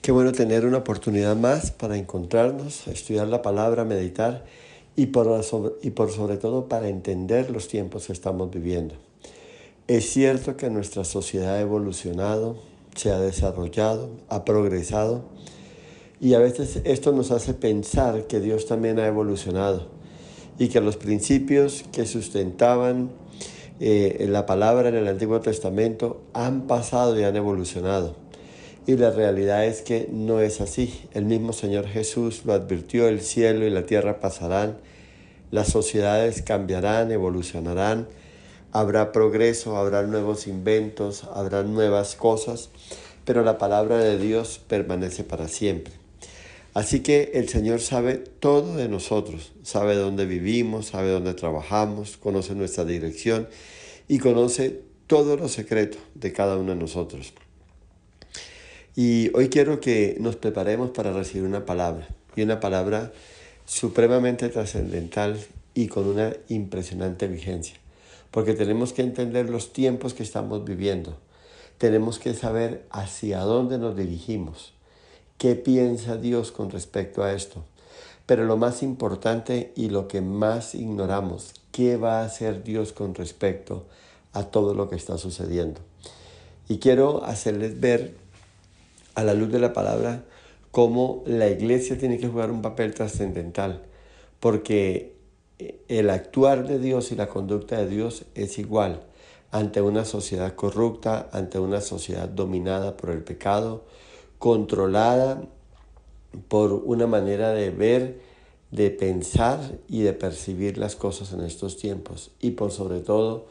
Qué bueno tener una oportunidad más para encontrarnos, estudiar la palabra, meditar y por sobre todo para entender los tiempos que estamos viviendo. Es cierto que nuestra sociedad ha evolucionado, se ha desarrollado, ha progresado y a veces esto nos hace pensar que Dios también ha evolucionado y que los principios que sustentaban la palabra en el Antiguo Testamento han pasado y han evolucionado. Y la realidad es que no es así. El mismo Señor Jesús lo advirtió: el cielo y la tierra pasarán, las sociedades cambiarán, evolucionarán, habrá progreso, habrá nuevos inventos, habrá nuevas cosas, pero la palabra de Dios permanece para siempre. Así que el Señor sabe todo de nosotros, sabe dónde vivimos, sabe dónde trabajamos, conoce nuestra dirección y conoce todos los secretos de cada uno de nosotros. Y hoy quiero que nos preparemos para recibir una palabra, y una palabra supremamente trascendental y con una impresionante vigencia, porque tenemos que entender los tiempos que estamos viviendo, tenemos que saber hacia dónde nos dirigimos, qué piensa Dios con respecto a esto, pero lo más importante y lo que más ignoramos, qué va a hacer Dios con respecto a todo lo que está sucediendo. Y quiero hacerles ver a la luz de la palabra cómo la iglesia tiene que jugar un papel trascendental, porque el actuar de Dios y la conducta de Dios es igual ante una sociedad corrupta, ante una sociedad dominada por el pecado, controlada por una manera de ver, de pensar y de percibir las cosas en estos tiempos, y por sobre todo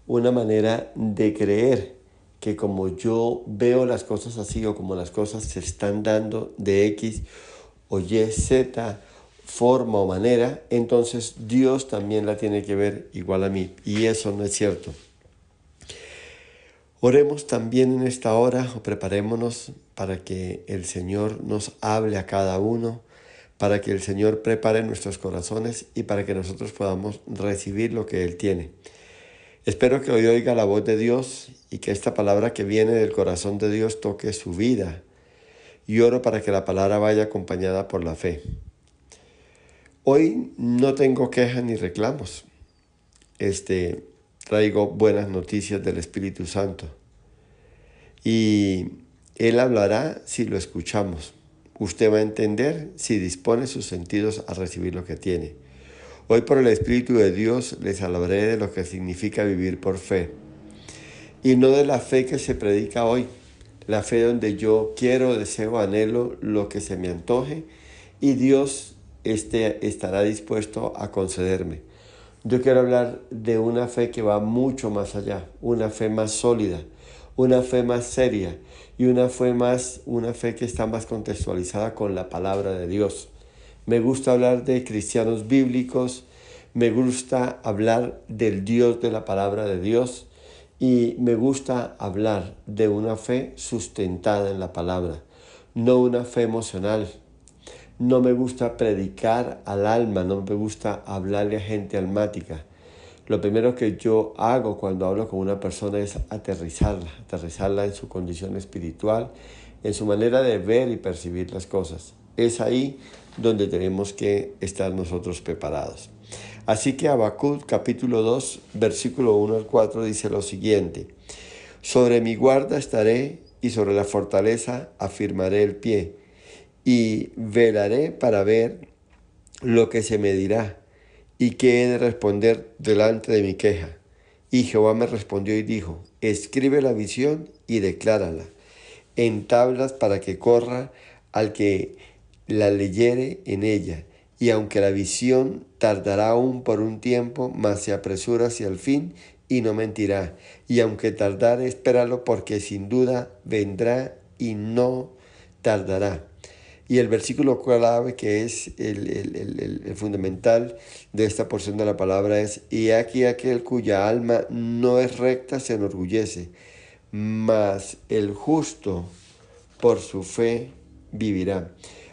una manera de creer que como yo veo las cosas así, o como las cosas se están dando de X o Y, Z forma o manera, entonces Dios también la tiene que ver igual a mí, y eso no es cierto. Oremos también en esta hora, o preparémonos para que el Señor nos hable a cada uno, para que el Señor prepare nuestros corazones y para que nosotros podamos recibir lo que Él tiene. Espero que hoy oiga la voz de Dios y que esta palabra que viene del corazón de Dios toque su vida. Y oro para que la palabra vaya acompañada por la fe. Hoy no tengo quejas ni reclamos. Traigo buenas noticias del Espíritu Santo. Y Él hablará si lo escuchamos. Usted va a entender si dispone sus sentidos a recibir lo que tiene. Hoy por el Espíritu de Dios les hablaré de lo que significa vivir por fe. Y no de la fe que se predica hoy. La fe donde yo quiero, deseo, anhelo lo que se me antoje y Dios estará dispuesto a concederme. Yo quiero hablar de una fe que va mucho más allá, una fe más sólida, una fe más seria y una fe que está más contextualizada con la palabra de Dios. Me gusta hablar de cristianos bíblicos, me gusta hablar del Dios de la palabra de Dios y me gusta hablar de una fe sustentada en la palabra, no una fe emocional. No me gusta predicar al alma, no me gusta hablarle a gente almática. Lo primero que yo hago cuando hablo con una persona es aterrizarla en su condición espiritual, en su manera de ver y percibir las cosas. Es ahí donde tenemos que estar nosotros preparados. Así que Habacuc capítulo 2, versículo 1 al 4 dice lo siguiente: sobre mi guarda estaré y sobre la fortaleza afirmaré el pie y velaré para ver lo que se me dirá y qué he de responder delante de mi queja. Y Jehová me respondió y dijo: escribe la visión y declárala en tablas para que corra al que la leyere en ella. Y aunque la visión tardará aún por un tiempo, mas se apresura hacia el fin y no mentirá. Y aunque tardare, espéralo, porque sin duda vendrá y no tardará. Y el versículo clave, que es el fundamental de esta porción de la palabra, es: y aquí aquel cuya alma no es recta se enorgullece, mas el justo por su fe vivirá.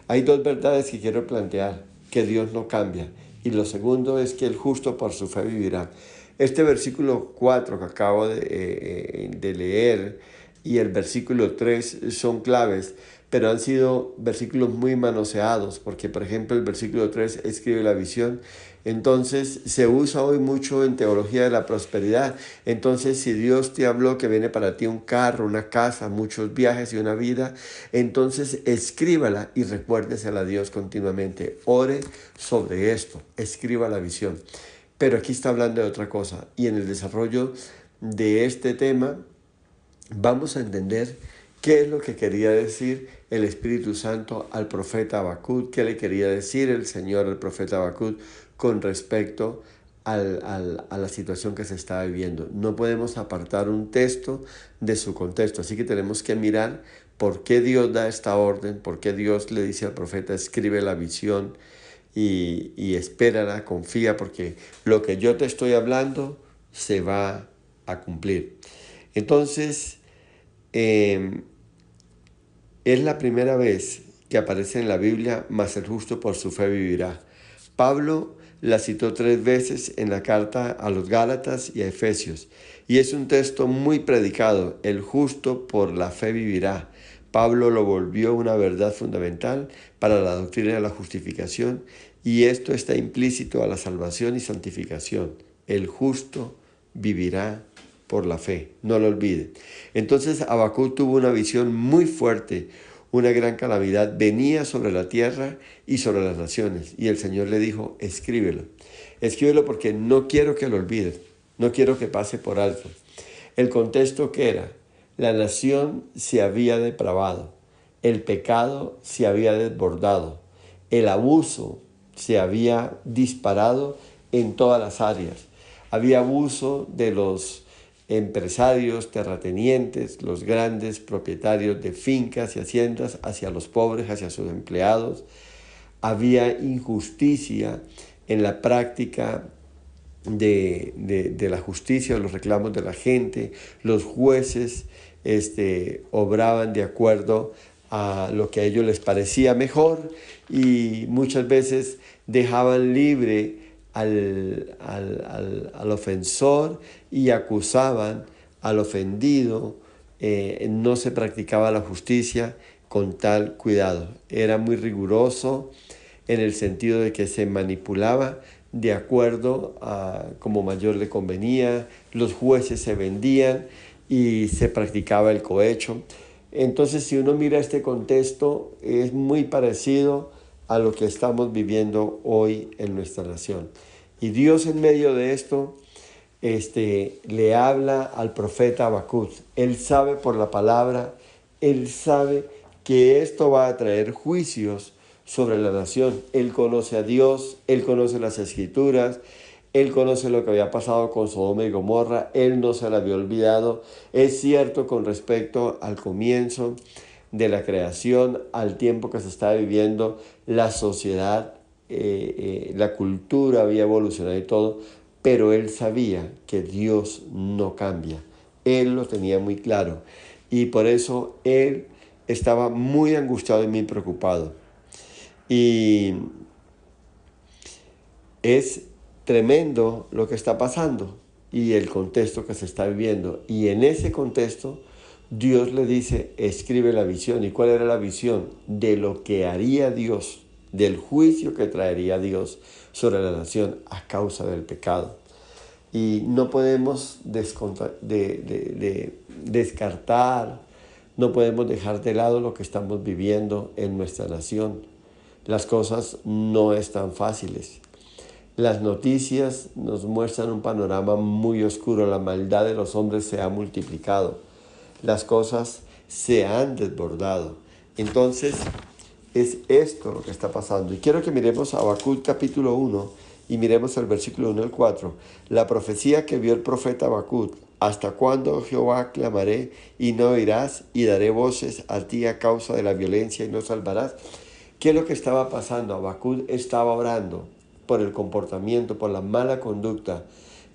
Hay dos verdades que quiero plantear: que Dios no cambia, y lo segundo es que el justo por su fe vivirá. Este versículo 4 que acabo de leer y el versículo 3 son claves, pero han sido versículos muy manoseados, porque por ejemplo el versículo 3 escribe la visión. Entonces se usa hoy mucho en teología de la prosperidad. Entonces si Dios te habló que viene para ti un carro, una casa, muchos viajes y una vida, entonces escríbala y recuérdesela a Dios continuamente. Ore sobre esto, escriba la visión. Pero aquí está hablando de otra cosa, y en el desarrollo de este tema vamos a entender qué es lo que quería decir el Espíritu Santo al profeta Habacuc, qué le quería decir el Señor al profeta Habacuc con respecto a la situación que se está viviendo. No podemos apartar un texto de su contexto, así que tenemos que mirar por qué Dios da esta orden, por qué Dios le dice al profeta, escribe la visión y espérala, confía, porque lo que yo te estoy hablando se va a cumplir. Entonces, es la primera vez que aparece en la Biblia, mas el justo por su fe vivirá. Pablo la citó 3 veces en la carta a los Gálatas y a Efesios, y es un texto muy predicado, el justo por la fe vivirá. Pablo lo volvió una verdad fundamental para la doctrina de la justificación, y esto está implícito a la salvación y santificación. El justo vivirá por la fe, no lo olviden. Entonces Habacuc tuvo una visión muy fuerte, una gran calamidad venía sobre la tierra y sobre las naciones, y el Señor le dijo, escríbelo, escríbelo porque no quiero que lo olvides, no quiero que pase por alto. El contexto que era, la nación se había depravado, el pecado se había desbordado, el abuso se había disparado en todas las áreas, había abuso de los empresarios, terratenientes, los grandes propietarios de fincas y haciendas hacia los pobres, hacia sus empleados. Había injusticia en la práctica de la justicia, de los reclamos de la gente. Los jueces obraban de acuerdo a lo que a ellos les parecía mejor y muchas veces dejaban libre al ofensor y acusaban al ofendido. No se practicaba la justicia con tal cuidado. Era muy riguroso en el sentido de que se manipulaba de acuerdo a como mayor le convenía. Los jueces se vendían y se practicaba el cohecho. Entonces, si uno mira este contexto, es muy parecido a lo que estamos viviendo hoy en nuestra nación. Y Dios en medio de esto le habla al profeta Habacuc. Él sabe por la palabra, él sabe que esto va a traer juicios sobre la nación. Él conoce a Dios, él conoce las Escrituras, él conoce lo que había pasado con Sodoma y Gomorra, él no se la había olvidado. Es cierto con respecto al comienzo de la creación, al tiempo que se está viviendo, la sociedad, la cultura había evolucionado y todo, pero él sabía que Dios no cambia. Él lo tenía muy claro y por eso él estaba muy angustiado y muy preocupado. Y es tremendo lo que está pasando y el contexto que se está viviendo. Y en ese contexto, Dios le dice, escribe la visión. ¿Y cuál era la visión? De lo que haría Dios, del juicio que traería Dios sobre la nación a causa del pecado. Y no podemos descartar, no podemos dejar de lado lo que estamos viviendo en nuestra nación. Las cosas no están fáciles. Las noticias nos muestran un panorama muy oscuro. La maldad de los hombres se ha multiplicado. Las cosas se han desbordado. Entonces, es esto lo que está pasando. Y quiero que miremos a Habacuc capítulo 1 y miremos el versículo 1 al 4. La profecía que vio el profeta Habacuc. ¿Hasta cuándo, Jehová, clamaré y no oirás? Y daré voces a ti a causa de la violencia y no salvarás. ¿Qué es lo que estaba pasando? Habacuc estaba orando por el comportamiento, por la mala conducta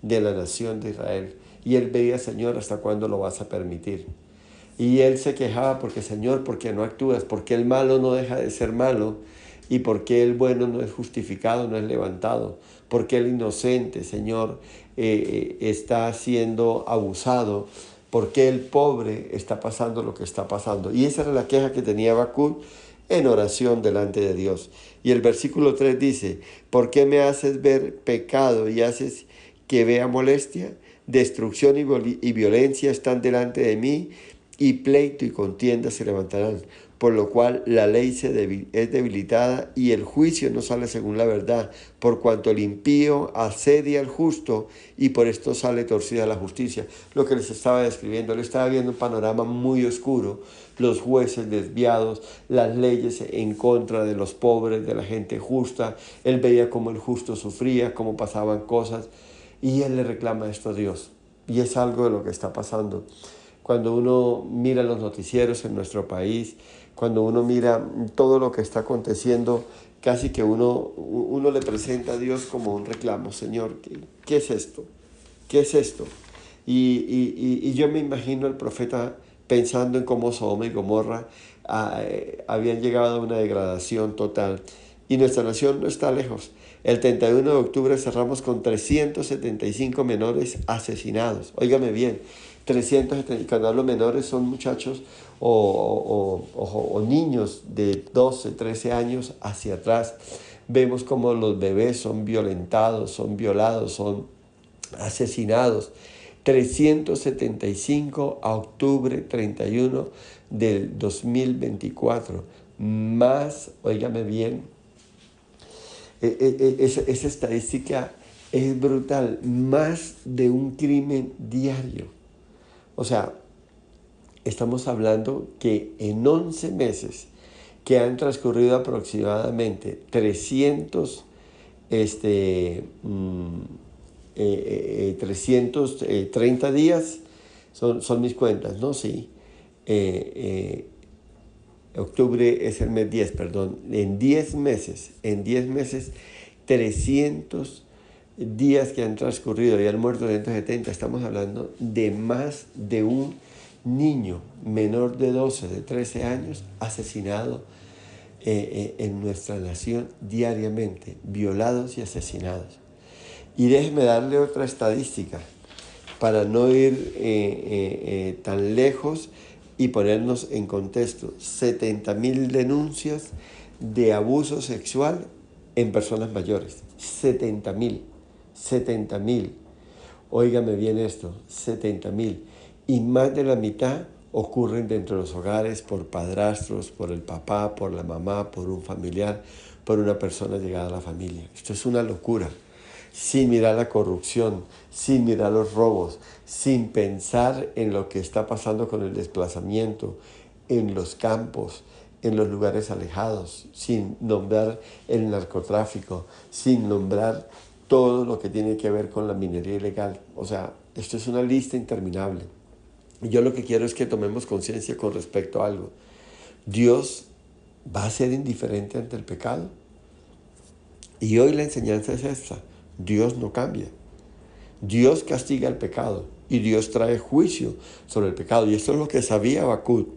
de la nación de Israel. Y él veía, Señor, ¿hasta cuándo lo vas a permitir? Y él se quejaba porque, Señor, ¿por qué no actúas? ¿Por qué el malo no deja de ser malo? ¿Y por qué el bueno no es justificado, no es levantado? ¿Por qué el inocente, Señor, está siendo abusado ¿Por qué el pobre está pasando lo que está pasando? Y esa era la queja que tenía Habacuc en oración delante de Dios. Y el versículo 3 dice, ¿por qué me haces ver pecado y haces que vea molestia? Destrucción y violencia están delante de mí, y pleito y contienda se levantarán, por lo cual la ley es debilitada y el juicio no sale según la verdad, por cuanto el impío asedia al justo y por esto sale torcida la justicia. Lo que les estaba describiendo, él estaba viendo un panorama muy oscuro, los jueces desviados, las leyes en contra de los pobres, de la gente justa. Él veía cómo el justo sufría, cómo pasaban cosas, y él le reclama esto a Dios. Y es algo de lo que está pasando. Cuando uno mira los noticieros en nuestro país, cuando uno mira todo lo que está aconteciendo, casi que uno le presenta a Dios como un reclamo. Señor, ¿qué es esto? ¿Qué es esto? Y yo me imagino al profeta pensando en cómo Sodoma y Gomorra habían llegado a una degradación total. Y nuestra nación no está lejos. El 31 de octubre cerramos con 375 menores asesinados. Óigame bien, 370, cuando hablo menores son muchachos o niños de 12, 13 años hacia atrás. Vemos como los bebés son violentados, son violados, son asesinados. 375 a octubre 31 del 2024. Más, óigame bien, esa estadística es brutal, más de un crimen diario. O sea, estamos hablando que en 11 meses que han transcurrido aproximadamente 330 días, son mis cuentas, ¿no? Sí. Octubre es el mes 10, perdón. En 10 meses, 300 días que han transcurrido y han muerto 270, estamos hablando de más de un niño menor de 12, de 13 años asesinado en nuestra nación diariamente, violados y asesinados. Y déjeme darle otra estadística para no ir tan lejos y ponernos en contexto. 70.000 denuncias de abuso sexual en personas mayores. 70.000. Óigame bien esto, 70.000. Y más de la mitad ocurren dentro de los hogares por padrastros, por el papá, por la mamá, por un familiar, por una persona llegada a la familia. Esto es una locura. Sin mirar la corrupción, sin mirar los robos, sin pensar en lo que está pasando con el desplazamiento en los campos, en los lugares alejados, sin nombrar el narcotráfico, sin nombrar todo lo que tiene que ver con la minería ilegal. O sea, esto es una lista interminable. Y yo lo que quiero es que tomemos conciencia con respecto a algo. ¿Dios va a ser indiferente ante el pecado? Y hoy la enseñanza es esta. Dios no cambia. Dios castiga el pecado y Dios trae juicio sobre el pecado. Y esto es lo que sabía Habacuc.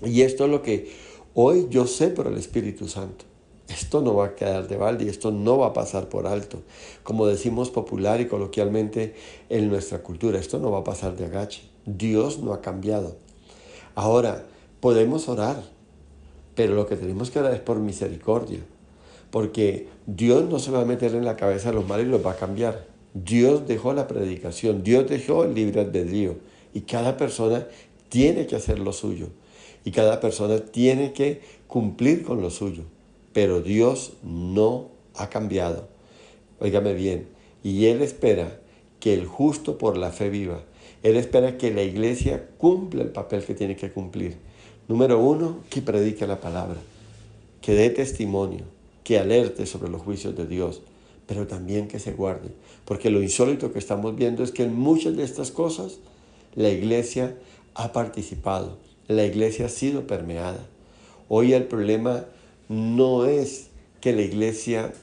Y esto es lo que hoy yo sé por el Espíritu Santo. Esto no va a quedar de balde y esto no va a pasar por alto. Como decimos popular y coloquialmente en nuestra cultura, esto no va a pasar de agache. Dios no ha cambiado. Ahora, podemos orar, pero lo que tenemos que orar es por misericordia. Porque Dios no se va a meter en la cabeza de los malos y los va a cambiar. Dios dejó la predicación, Dios dejó el libre albedrío y cada persona tiene que hacer lo suyo y cada persona tiene que cumplir con lo suyo. Pero Dios no ha cambiado. Óigame bien, y Él espera que el justo por la fe viva. Él espera que la iglesia cumpla el papel que tiene que cumplir. Número 1, que predique la palabra, que dé testimonio, que alerte sobre los juicios de Dios, pero también que se guarde. Porque lo insólito que estamos viendo es que en muchas de estas cosas la iglesia ha participado, la iglesia ha sido permeada. Hoy el problema no es que la iglesia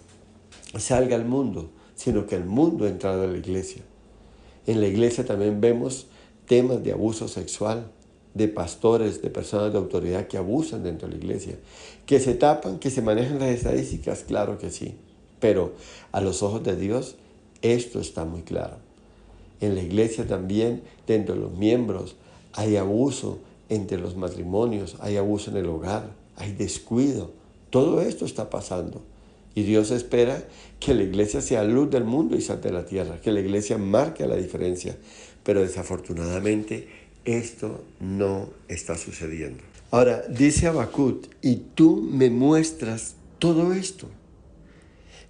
salga al mundo, sino que el mundo ha entrado a la iglesia. En la iglesia también vemos temas de abuso sexual, de pastores, de personas de autoridad que abusan dentro de la iglesia, que se tapan, que se manejan las estadísticas, claro que sí, pero a los ojos de Dios esto está muy claro. En la iglesia también, dentro de los miembros, hay abuso entre los matrimonios, hay abuso en el hogar, hay descuido. Todo esto está pasando. Y Dios espera que la iglesia sea luz del mundo y sal de la tierra, que la iglesia marque la diferencia. Pero desafortunadamente esto no está sucediendo. Ahora, dice Habacuc, y tú me muestras todo esto.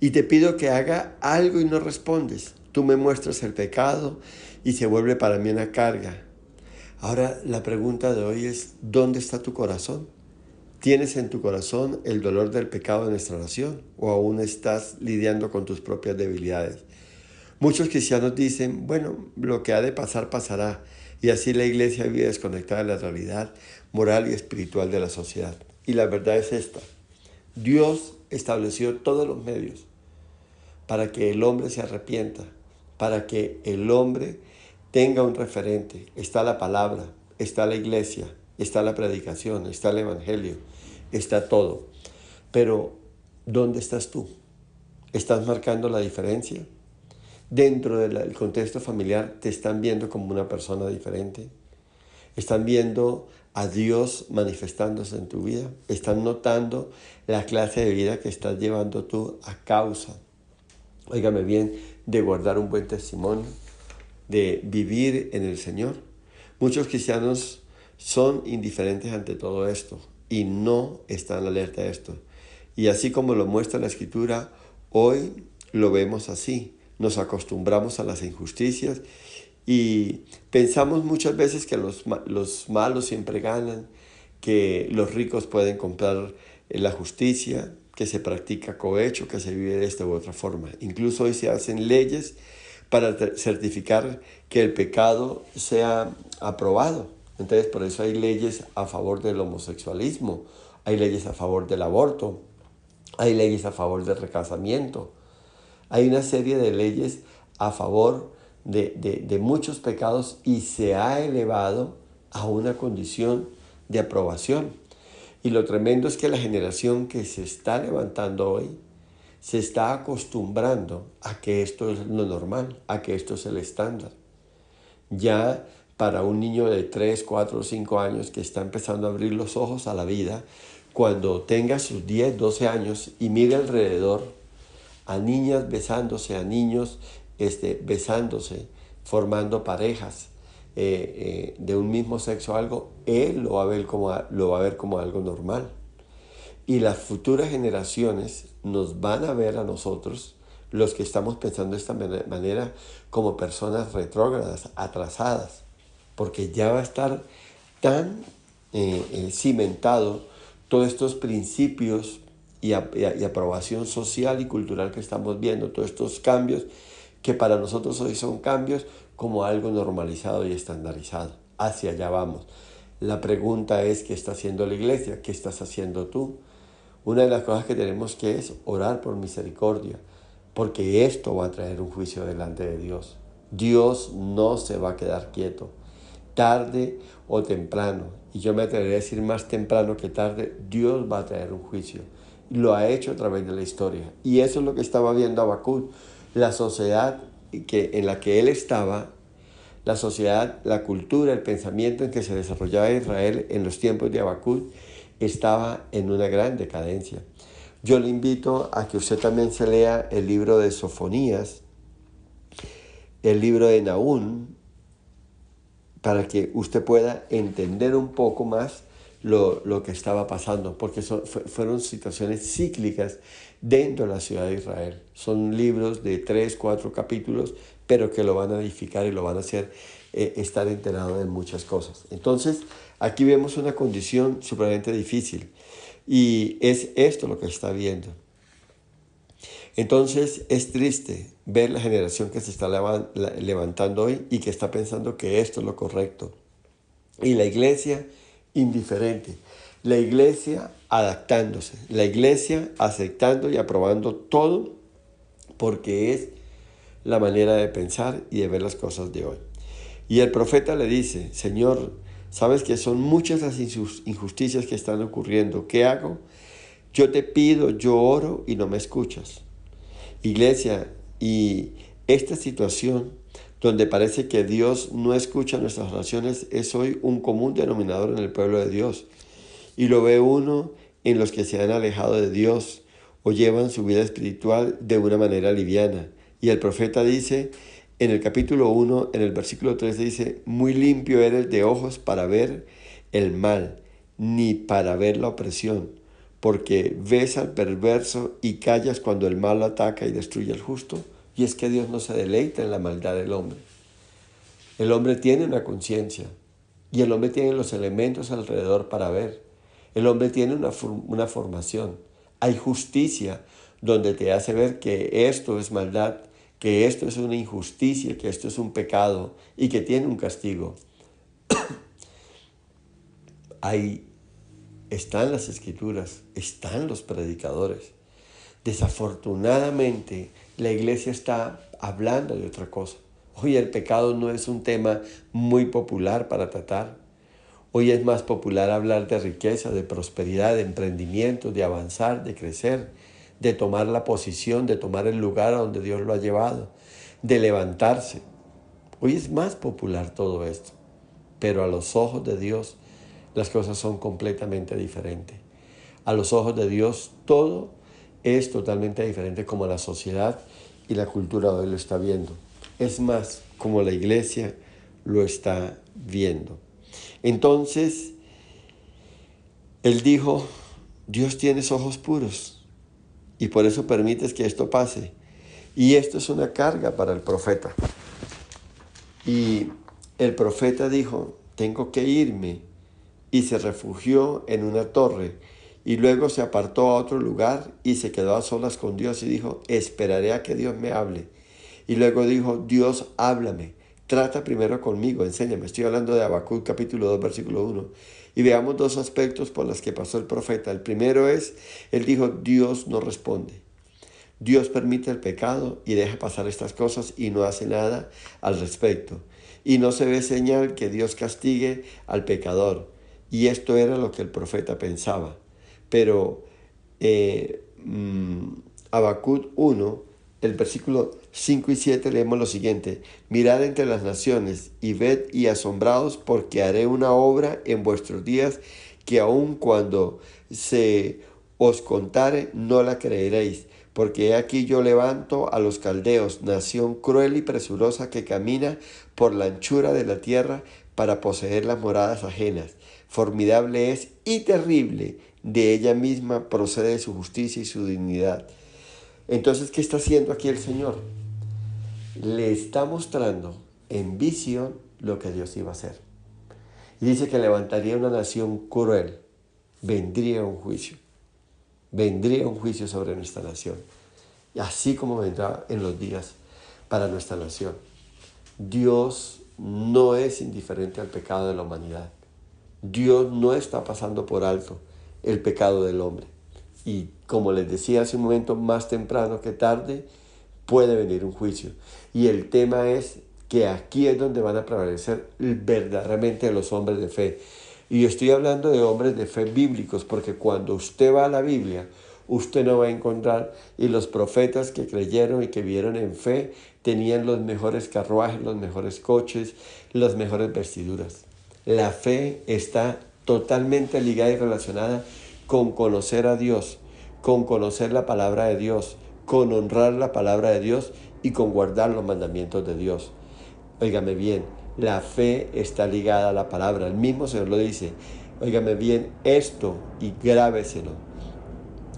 Y te pido que haga algo y no respondes. Tú me muestras el pecado y se vuelve para mí una carga. Ahora la pregunta de hoy es, ¿dónde está tu corazón? ¿Tienes en tu corazón el dolor del pecado de nuestra nación? ¿O aún estás lidiando con tus propias debilidades? Muchos cristianos dicen, bueno, lo que ha de pasar, pasará. Y así la iglesia vive desconectada de la realidad moral y espiritual de la sociedad. Y la verdad es esta. Dios estableció todos los medios para que el hombre se arrepienta, para que el hombre tenga un referente. Está la palabra, está la iglesia, está la predicación, está el evangelio, está todo. Pero, ¿dónde estás tú? ¿Estás marcando la diferencia? Dentro del contexto familiar, ¿te están viendo como una persona diferente? ¿Están viendo a Dios manifestándose en tu vida? ¿Están notando la clase de vida que estás llevando tú a causa, óigame bien, de guardar un buen testimonio, de vivir en el Señor? Muchos cristianos son indiferentes ante todo esto y no están alerta a esto. Y así como lo muestra la Escritura, hoy lo vemos así. Nos acostumbramos a las injusticias y pensamos muchas veces que los malos siempre ganan, que los ricos pueden comprar la justicia, que se practica cohecho, que se vive de esta u otra forma. Incluso hoy se hacen leyes para certificar que el pecado sea aprobado. Entonces, por eso hay leyes a favor del homosexualismo, hay leyes a favor del aborto, hay leyes a favor del recasamiento. Hay una serie de leyes a favor de muchos pecados y se ha elevado a una condición de aprobación. Y lo tremendo es que la generación que se está levantando hoy se está acostumbrando a que esto es lo normal, a que esto es el estándar. Ya para un niño de 3, 4, 5 años que está empezando a abrir los ojos a la vida, cuando tenga sus 10, 12 años y mire alrededor a niñas besándose, a niños besándose, formando parejas de un mismo sexo, algo, él lo va a ver como algo normal. Y las futuras generaciones nos van a ver a nosotros, los que estamos pensando de esta manera, como personas retrógradas, atrasadas, porque ya va a estar tan cimentado todos estos principios y aprobación social y cultural que estamos viendo, todos estos cambios que para nosotros hoy son cambios como algo normalizado y estandarizado. Hacia allá vamos. La pregunta es, ¿qué está haciendo la iglesia? ¿Qué estás haciendo tú? Una de las cosas que tenemos que es orar por misericordia, porque esto va a traer un juicio delante de Dios. Dios no se va a quedar quieto. Tarde o temprano, y yo me atrevería a decir más temprano que tarde, Dios va a traer un juicio. Lo ha hecho a través de la historia. Y eso es lo que estaba viendo Habacuc. La sociedad en la que él estaba, la sociedad, la cultura, el pensamiento en que se desarrollaba Israel en los tiempos de Habacuc estaba en una gran decadencia. Yo le invito a que usted también se lea el libro de Sofonías, el libro de Nahum, para que usted pueda entender un poco más lo que estaba pasando, porque fueron situaciones cíclicas dentro de la ciudad de Israel. Son libros de 3, 4 capítulos, pero que lo van a edificar y lo van a hacer estar enterado de muchas cosas. Entonces, aquí vemos una condición supremamente difícil y es esto lo que está viendo. Entonces, es triste ver la generación que se está levantando hoy y que está pensando que esto es lo correcto. Y la iglesia indiferente, la iglesia adaptándose, la iglesia aceptando y aprobando todo porque es la manera de pensar y de ver las cosas de hoy. Y el profeta le dice, Señor, sabes que son muchas las injusticias que están ocurriendo, ¿qué hago? Yo te pido, yo oro y no me escuchas. Iglesia, y esta situación donde parece que Dios no escucha nuestras oraciones, es hoy un común denominador en el pueblo de Dios. Y lo ve uno en los que se han alejado de Dios o llevan su vida espiritual de una manera liviana. Y el profeta dice, en el capítulo 1, en el versículo 13 dice, muy limpio eres de ojos para ver el mal, ni para ver la opresión, porque ves al perverso y callas cuando el mal ataca y destruye al justo. Y es que Dios no se deleita en la maldad del hombre. El hombre tiene una conciencia y el hombre tiene los elementos alrededor para ver. El hombre tiene una formación. Hay justicia donde te hace ver que esto es maldad, que esto es una injusticia, que esto es un pecado y que tiene un castigo. Ahí están las escrituras, están los predicadores. Desafortunadamente, la iglesia está hablando de otra cosa. Hoy el pecado no es un tema muy popular para tratar. Hoy es más popular hablar de riqueza, de prosperidad, de emprendimiento, de avanzar, de crecer, de tomar la posición, de tomar el lugar a donde Dios lo ha llevado, de levantarse. Hoy es más popular todo esto, pero a los ojos de Dios las cosas son completamente diferentes. A los ojos de Dios todo es totalmente diferente como la sociedad y la cultura de hoy lo está viendo. Es más, como la iglesia lo está viendo. Entonces, él dijo, Dios tiene ojos puros y por eso permites que esto pase. Y esto es una carga para el profeta. Y el profeta dijo, tengo que irme. Y se refugió en una torre. Y luego se apartó a otro lugar y se quedó a solas con Dios y dijo, esperaré a que Dios me hable. Y luego dijo, Dios, háblame. Trata primero conmigo, enséñame. Estoy hablando de Habacuc capítulo 2, versículo 1. Y veamos dos aspectos por los que pasó el profeta. El primero es, él dijo, Dios no responde. Dios permite el pecado y deja pasar estas cosas y no hace nada al respecto. Y no se ve señal que Dios castigue al pecador. Y esto era lo que el profeta pensaba. Pero Habacuc 1, el versículo 5 y 7 leemos lo siguiente. Mirad entre las naciones y ved y asombraos porque haré una obra en vuestros días que aun cuando se os contare no la creeréis. Porque he aquí yo levanto a los caldeos, nación cruel y presurosa que camina por la anchura de la tierra para poseer las moradas ajenas. Formidable es y terrible, de ella misma procede su justicia y su dignidad. Entonces, ¿qué está haciendo aquí el Señor? Le está mostrando en visión lo que Dios iba a hacer. Y dice que levantaría una nación cruel, vendría un juicio. Vendría un juicio sobre nuestra nación, y así como vendrá en los días para nuestra nación. Dios no es indiferente al pecado de la humanidad. Dios no está pasando por alto el pecado del hombre. Y como les decía hace un momento, más temprano que tarde, puede venir un juicio. Y el tema es que aquí es donde van a prevalecer verdaderamente los hombres de fe. Y yo estoy hablando de hombres de fe bíblicos, porque cuando usted va a la Biblia, usted no va a encontrar, y los profetas que creyeron y que vieron en fe, tenían los mejores carruajes, los mejores coches, las mejores vestiduras. La fe está totalmente ligada y relacionada con conocer a Dios, con conocer la palabra de Dios, con honrar la palabra de Dios y con guardar los mandamientos de Dios. Óigame bien, la fe está ligada a la palabra. El mismo Señor lo dice. Óigame bien esto y grábeselo.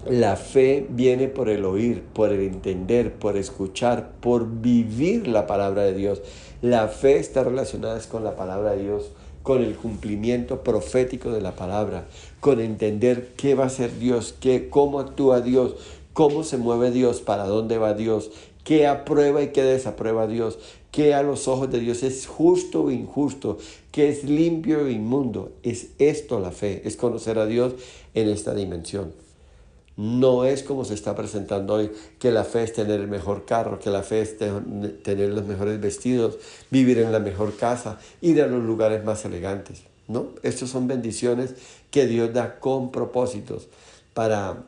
La fe viene por el oír, por el entender, por escuchar, por vivir la palabra de Dios. La fe está relacionada con la palabra de Dios, con el cumplimiento profético de la palabra, con entender qué va a hacer Dios, cómo actúa Dios, cómo se mueve Dios, para dónde va Dios, qué aprueba y qué desaprueba Dios, qué a los ojos de Dios es justo o injusto, qué es limpio o inmundo. Es esto la fe, es conocer a Dios en esta dimensión. No es como se está presentando hoy, que la fe es tener el mejor carro, que la fe es tener los mejores vestidos, vivir en la mejor casa, ir a los lugares más elegantes. No, estas son bendiciones que Dios da con propósitos para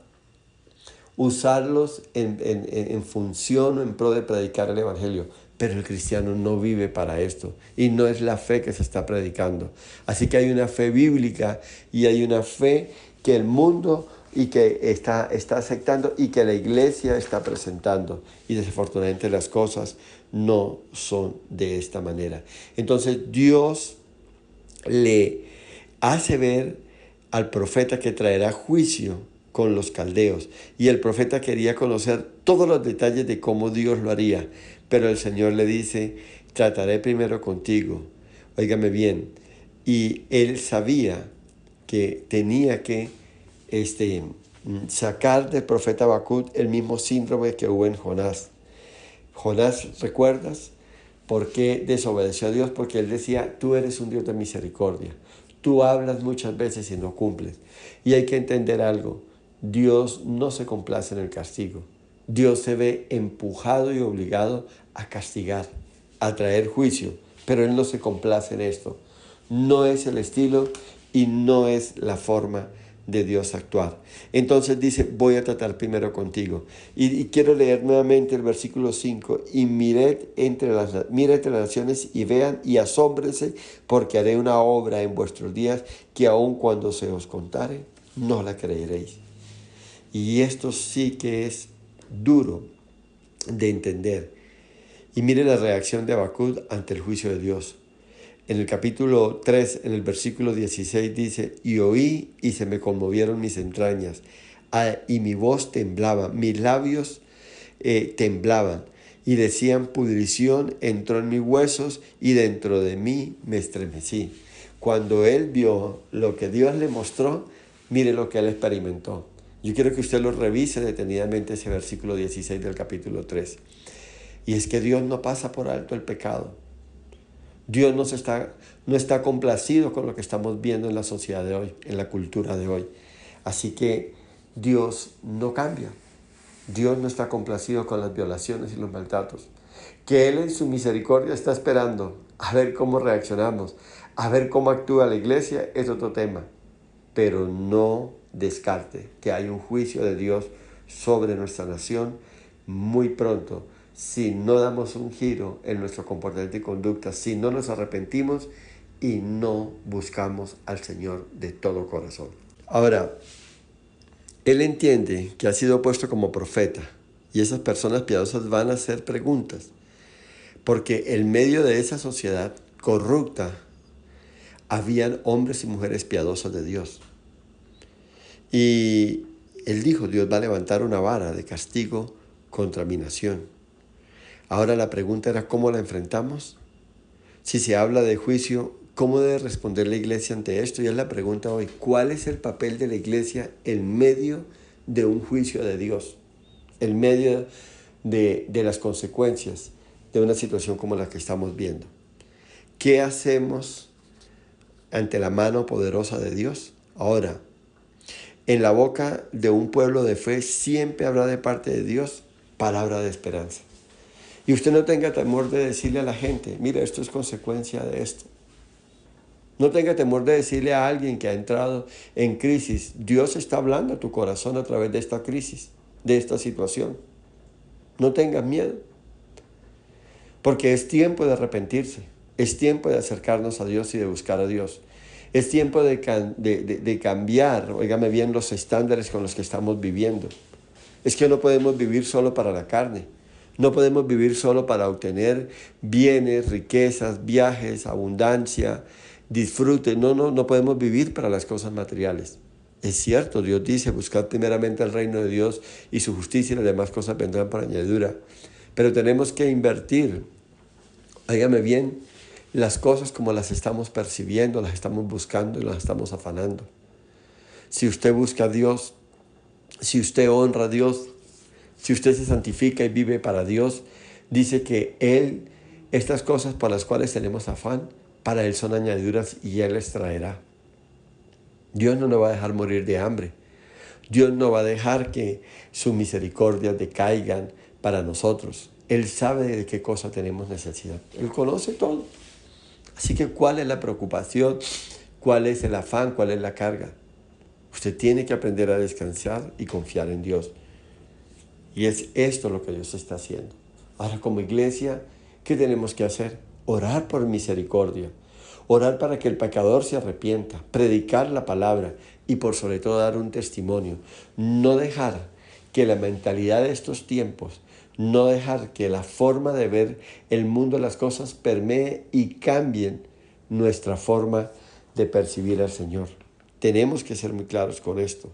usarlos en función o en pro de predicar el Evangelio. Pero el cristiano no vive para esto y no es la fe que se está predicando. Así que hay una fe bíblica y hay una fe que el mundo y que está aceptando y que la iglesia está presentando. Y desafortunadamente las cosas no son de esta manera. Entonces Dios le hace ver al profeta que traerá juicio con los caldeos. Y el profeta quería conocer todos los detalles de cómo Dios lo haría. Pero el Señor le dice, trataré primero contigo. Óigame bien. Y él sabía que tenía que sacar del profeta Habacuc el mismo síndrome que hubo en Jonás. Jonás, ¿recuerdas por qué desobedeció a Dios? Porque él decía, tú eres un Dios de misericordia. Tú hablas muchas veces y no cumples. Y hay que entender algo. Dios no se complace en el castigo. Dios se ve empujado y obligado a castigar, a traer juicio. Pero Él no se complace en esto. No es el estilo y no es la forma de Dios actuar. Entonces dice, voy a tratar primero contigo. Y quiero leer nuevamente el versículo 5. Y mirad entre las naciones y vean y asómbrense, porque haré una obra en vuestros días que aun cuando se os contare, no la creeréis. Y esto sí que es duro de entender. Y mire la reacción de Habacuc ante el juicio de Dios. En el capítulo 3, en el versículo 16 dice, y oí y se me conmovieron mis entrañas, y mi voz temblaba, mis labios temblaban, y decían, pudrición entró en mis huesos, y dentro de mí me estremecí. Cuando él vio lo que Dios le mostró, mire lo que él experimentó. Yo quiero que usted lo revise detenidamente, ese versículo 16 del capítulo 3. Y es que Dios no pasa por alto el pecado. Dios no está complacido con lo que estamos viendo en la sociedad de hoy, en la cultura de hoy. Así que Dios no cambia. Dios no está complacido con las violaciones y los maltratos. Que Él en su misericordia está esperando a ver cómo reaccionamos, a ver cómo actúa la iglesia, es otro tema. Pero no descarte que hay un juicio de Dios sobre nuestra nación muy pronto. Si no damos un giro en nuestro comportamiento y conducta, si no nos arrepentimos y no buscamos al Señor de todo corazón. Ahora, Él entiende que ha sido puesto como profeta y esas personas piadosas van a hacer preguntas, porque en medio de esa sociedad corrupta habían hombres y mujeres piadosos de Dios. Y Él dijo, Dios va a levantar una vara de castigo contra mi nación. Ahora la pregunta era, ¿cómo la enfrentamos? Si se habla de juicio, ¿cómo debe responder la iglesia ante esto? Y es la pregunta hoy, ¿cuál es el papel de la iglesia en medio de un juicio de Dios? En medio de las consecuencias de una situación como la que estamos viendo. ¿Qué hacemos ante la mano poderosa de Dios? Ahora, en la boca de un pueblo de fe siempre habrá de parte de Dios palabra de esperanza. Y usted no tenga temor de decirle a la gente, mira, esto es consecuencia de esto. No tenga temor de decirle a alguien que ha entrado en crisis, Dios está hablando a tu corazón a través de esta crisis, de esta situación. No tengas miedo, porque es tiempo de arrepentirse, es tiempo de acercarnos a Dios y de buscar a Dios. Es tiempo de cambiar, óigame bien, los estándares con los que estamos viviendo. Es que no podemos vivir solo para la carne. No podemos vivir solo para obtener bienes, riquezas, viajes, abundancia, disfrute. No podemos vivir para las cosas materiales. Es cierto, Dios dice, buscad primeramente el reino de Dios y su justicia y las demás cosas vendrán por añadidura. Pero tenemos que invertir, óigame bien, las cosas como las estamos percibiendo, las estamos buscando y las estamos afanando. Si usted busca a Dios, si usted honra a Dios, si usted se santifica y vive para Dios, dice que Él, estas cosas por las cuales tenemos afán, para Él son añadiduras y Él les traerá. Dios no nos va a dejar morir de hambre. Dios no va a dejar que sus misericordias decaigan para nosotros. Él sabe de qué cosa tenemos necesidad. Él conoce todo. Así que, ¿cuál es la preocupación? ¿Cuál es el afán? ¿Cuál es la carga? Usted tiene que aprender a descansar y confiar en Dios. Y es esto lo que Dios está haciendo. Ahora, como iglesia, ¿Qué tenemos que hacer? Orar por misericordia, orar para que el pecador se arrepienta, predicar la palabra y por sobre todo dar un testimonio. No dejar que la mentalidad de estos tiempos, no dejar que la forma de ver el mundo, las cosas, permee y cambien nuestra forma de percibir al Señor. Tenemos que ser muy claros con esto.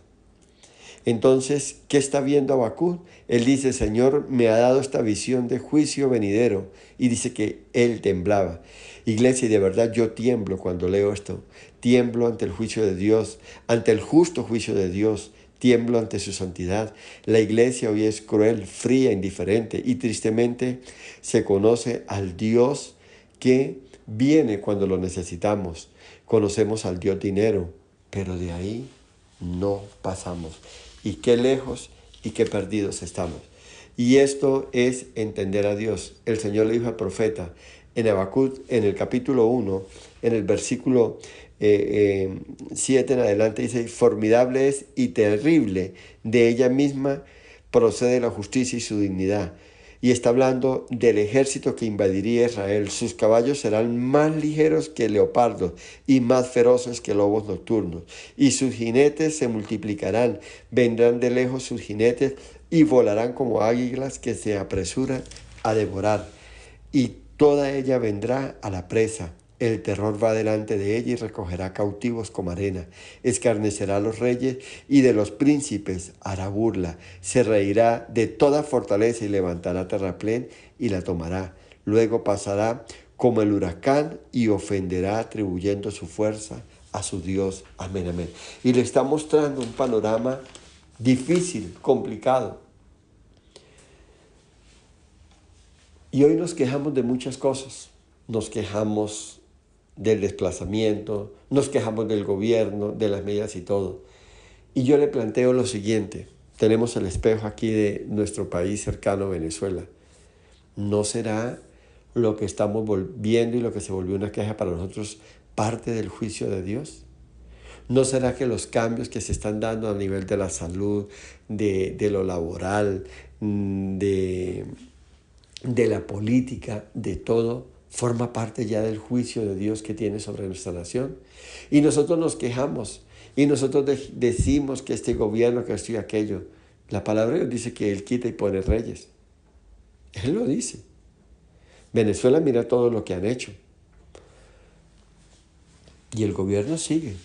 Entonces, ¿qué está viendo Habacuc? Él dice, Señor, me ha dado esta visión de juicio venidero. Y dice que él temblaba. Iglesia, y de verdad yo tiemblo cuando leo esto. Tiemblo ante el juicio de Dios, ante el justo juicio de Dios. Tiemblo ante su santidad. La iglesia hoy es cruel, fría, indiferente y tristemente se conoce al Dios que viene cuando lo necesitamos. Conocemos al Dios dinero, pero de ahí no pasamos. Y qué lejos y qué perdidos estamos. Y esto es entender a Dios. El Señor le dijo al profeta en Habacuc, en el capítulo 1, en el versículo 7 en adelante, dice, formidable es y terrible, de ella misma procede la justicia y su dignidad. Y está hablando del ejército que invadiría Israel. Sus caballos serán más ligeros que leopardos y más feroces que lobos nocturnos. Y sus jinetes se multiplicarán. Vendrán de lejos sus jinetes y volarán como águilas que se apresuran a devorar. Y toda ella vendrá a la presa. El terror va delante de ella y recogerá cautivos como arena. Escarnecerá a los reyes y de los príncipes hará burla. Se reirá de toda fortaleza y levantará terraplén y la tomará. Luego pasará como el huracán y ofenderá atribuyendo su fuerza a su Dios. Amén, amén. Y le está mostrando un panorama difícil, complicado. Y hoy nos quejamos de muchas cosas. Nos quejamos del desplazamiento, nos quejamos del gobierno, de las medidas y todo. Y yo le planteo lo siguiente, tenemos el espejo aquí de nuestro país cercano, Venezuela. ¿No será lo que estamos viendo y lo que se volvió una queja para nosotros parte del juicio de Dios? ¿No será que los cambios que se están dando a nivel de la salud, de lo laboral, de la política, de todo, forma parte ya del juicio de Dios que tiene sobre nuestra nación? Y nosotros nos quejamos y nosotros decimos que este gobierno, que esto y aquello. La palabra de Dios dice que Él quita y pone reyes. Él lo dice. Venezuela, mira todo lo que han hecho. Y el gobierno sigue.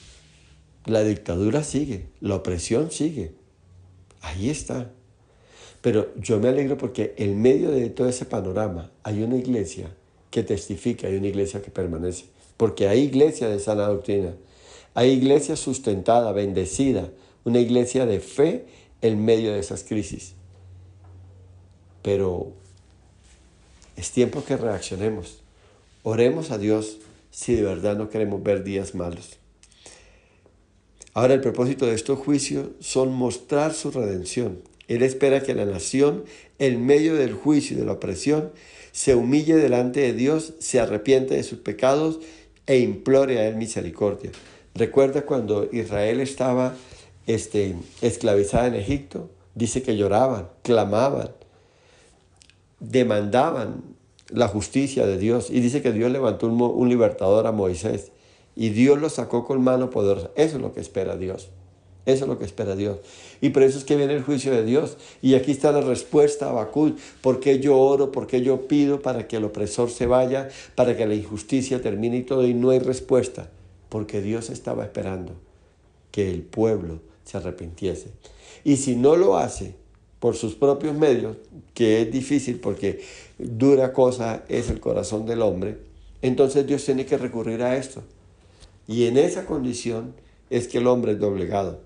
La dictadura sigue. La opresión sigue. Ahí está. Pero yo me alegro porque en medio de todo ese panorama hay una iglesia que testifica, hay una iglesia que permanece. Porque hay iglesia de sana doctrina, hay iglesia sustentada, bendecida, una iglesia de fe en medio de esas crisis. Pero es tiempo que reaccionemos. Oremos a Dios si de verdad no queremos ver días malos. Ahora, el propósito de estos juicios son mostrar su redención. Él espera que la nación, en medio del juicio y de la opresión, se humille delante de Dios, se arrepiente de sus pecados e implore a Él misericordia. Recuerda cuando Israel estaba esclavizada en Egipto, dice que lloraban, clamaban, demandaban la justicia de Dios. Y dice que Dios levantó un libertador a Moisés. Y Dios lo sacó con mano poderosa. Eso es lo que espera Dios. Eso es lo que espera Dios. Y por eso es que viene el juicio de Dios. Y aquí está la respuesta a Habacuc. ¿Por qué yo oro? ¿Por qué yo pido para que el opresor se vaya? Para que la injusticia termine y todo. Y no hay respuesta. Porque Dios estaba esperando que el pueblo se arrepintiese. Y si no lo hace por sus propios medios, que es difícil porque dura cosa es el corazón del hombre, entonces Dios tiene que recurrir a esto. Y en esa condición es que el hombre es doblegado.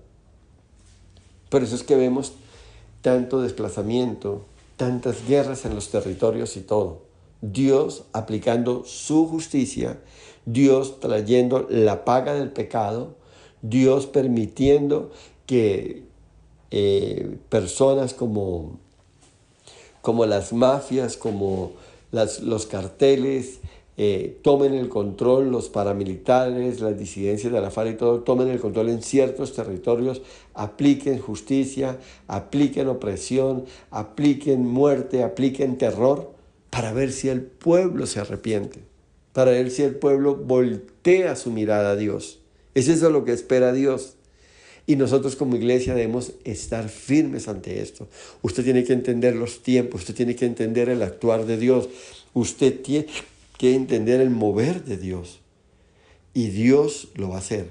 Por eso es que vemos tanto desplazamiento, tantas guerras en los territorios y todo. Dios aplicando su justicia, Dios trayendo la paga del pecado, Dios permitiendo que personas como las mafias, como los carteles, tomen el control, los paramilitares, las disidencias de la FARC y todo, tomen el control en ciertos territorios, apliquen justicia, apliquen opresión, apliquen muerte, apliquen terror. para ver si el pueblo se arrepiente, para ver si el pueblo voltea su mirada a Dios. Es eso lo que espera Dios. Y nosotros como iglesia debemos estar firmes ante esto. Usted tiene que entender los tiempos, usted tiene que entender el actuar de Dios, usted tiene que entender el mover de Dios. Y Dios lo va a hacer.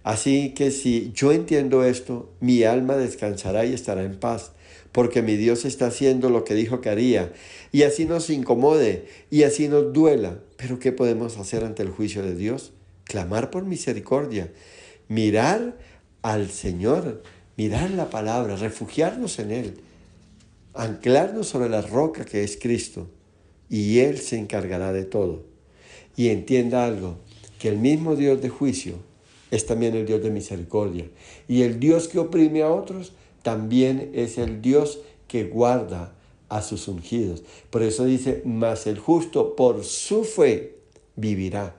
Así que si yo entiendo esto, mi alma descansará y estará en paz, porque mi Dios está haciendo lo que dijo que haría, y así nos incomode, y así nos duela. Pero ¿qué podemos hacer ante el juicio de Dios? Clamar por misericordia, mirar al Señor, mirar la palabra, refugiarnos en Él, anclarnos sobre la roca que es Cristo, y Él se encargará de todo. Y entienda algo, que el mismo Dios de juicio es también el Dios de misericordia. Y el Dios que oprime a otros también es el Dios que guarda a sus ungidos. Por eso dice, mas el justo por su fe vivirá.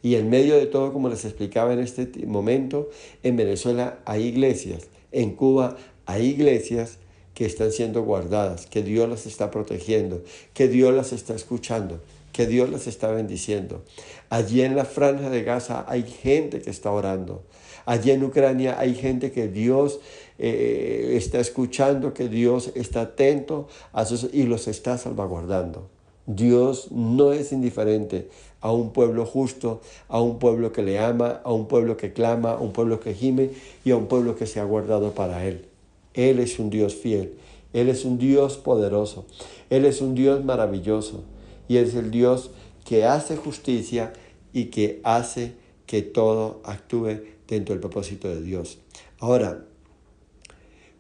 Y en medio de todo, como les explicaba en este momento, en Venezuela hay iglesias, en Cuba hay iglesias que están siendo guardadas, que Dios las está protegiendo, que Dios las está escuchando, que Dios las está bendiciendo. Allí en la franja de Gaza hay gente que está orando. Allí en Ucrania hay gente que Dios está escuchando, que Dios está atento a sus, y los está salvaguardando. Dios no es indiferente a un pueblo justo, a un pueblo que le ama, a un pueblo que clama, a un pueblo que gime y a un pueblo que se ha guardado para Él. Él es un Dios fiel, Él es un Dios poderoso, Él es un Dios maravilloso y Él es el Dios que hace justicia y que hace que todo actúe dentro del propósito de Dios. Ahora,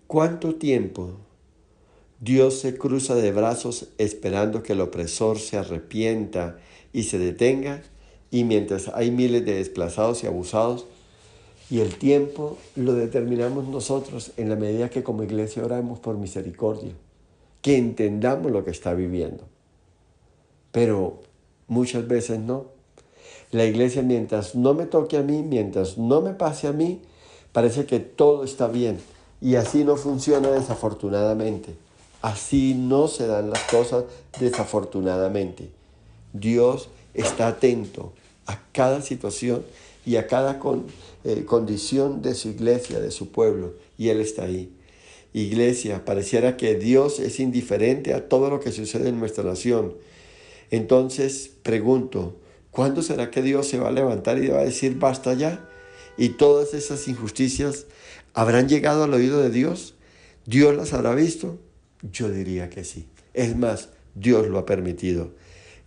¿cuánto tiempo Dios se cruza de brazos esperando que el opresor se arrepienta y se detenga? Y mientras hay miles de desplazados y abusados, y el tiempo lo determinamos nosotros en la medida que como iglesia oramos por misericordia, que entendamos lo que está viviendo. Pero muchas veces no. La iglesia, mientras no me toque a mí, mientras no me pase a mí, parece que todo está bien. Y así no funciona desafortunadamente. Así no se dan las cosas desafortunadamente. Dios está atento a cada situación y a cada condición de su iglesia, de su pueblo, y Él está ahí. Iglesia, pareciera que Dios es indiferente a todo lo que sucede en nuestra nación. Entonces pregunto, ¿cuándo será que Dios se va a levantar y va a decir basta ya? ¿Y todas esas injusticias habrán llegado al oído de Dios? ¿Dios las habrá visto? Yo diría que sí. Es más, Dios lo ha permitido.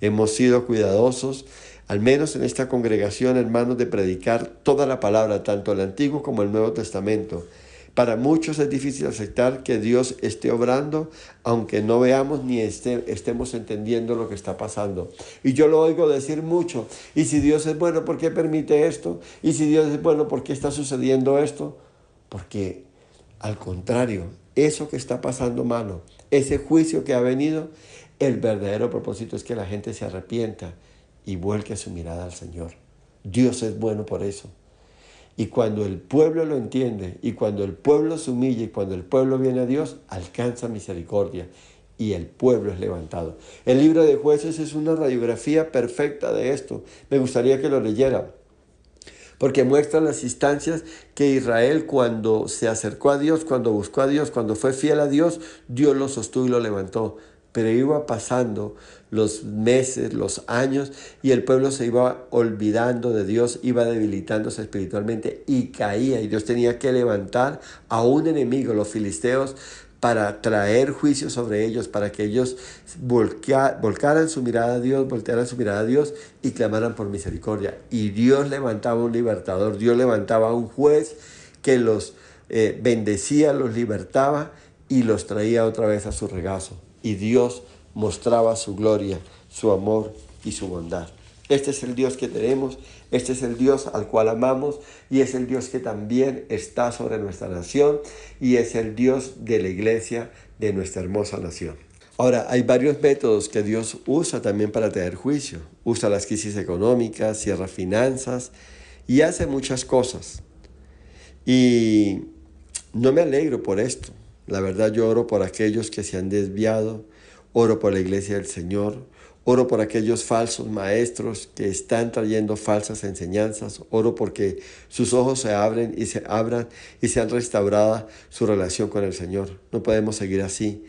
Hemos sido cuidadosos, al menos en esta congregación, hermanos, de predicar toda la palabra, tanto el Antiguo como el Nuevo Testamento. Para muchos es difícil aceptar que Dios esté obrando, aunque no veamos ni estemos entendiendo lo que está pasando. Y yo lo oigo decir mucho. Y si Dios es bueno, ¿por qué permite esto? Y si Dios es bueno, ¿por qué está sucediendo esto? Porque, al contrario, eso que está pasando malo, ese juicio que ha venido, el verdadero propósito es que la gente se arrepienta y vuelque su mirada al Señor. Dios es bueno por eso. Y cuando el pueblo lo entiende, y cuando el pueblo se humilla, y cuando el pueblo viene a Dios, alcanza misericordia, y el pueblo es levantado. El libro de Jueces es una radiografía perfecta de esto. Me gustaría que lo leyera, porque muestra las instancias que Israel, cuando se acercó a Dios, cuando buscó a Dios, cuando fue fiel a Dios, Dios lo sostuvo y lo levantó. Pero iba pasando los meses, los años, y el pueblo se iba olvidando de Dios, iba debilitándose espiritualmente y caía. Y Dios tenía que levantar a un enemigo, los filisteos, para traer juicio sobre ellos, para que ellos volcaran su mirada a Dios, voltearan su mirada a Dios y clamaran por misericordia. Y Dios levantaba un libertador, Dios levantaba un juez que los bendecía, los libertaba y los traía otra vez a su regazo. Y Dios mostraba su gloria, su amor y su bondad. Este es el Dios que tenemos, este es el Dios al cual amamos y es el Dios que también está sobre nuestra nación y es el Dios de la iglesia de nuestra hermosa nación. Ahora, hay varios métodos que Dios usa también para traer juicio. Usa las crisis económicas, cierra finanzas y hace muchas cosas. Y no me alegro por esto. La verdad, yo oro por aquellos que se han desviado, oro por la iglesia del Señor, oro por aquellos falsos maestros que están trayendo falsas enseñanzas, oro porque sus ojos se abran y sean restaurada su relación con el Señor. No podemos seguir así.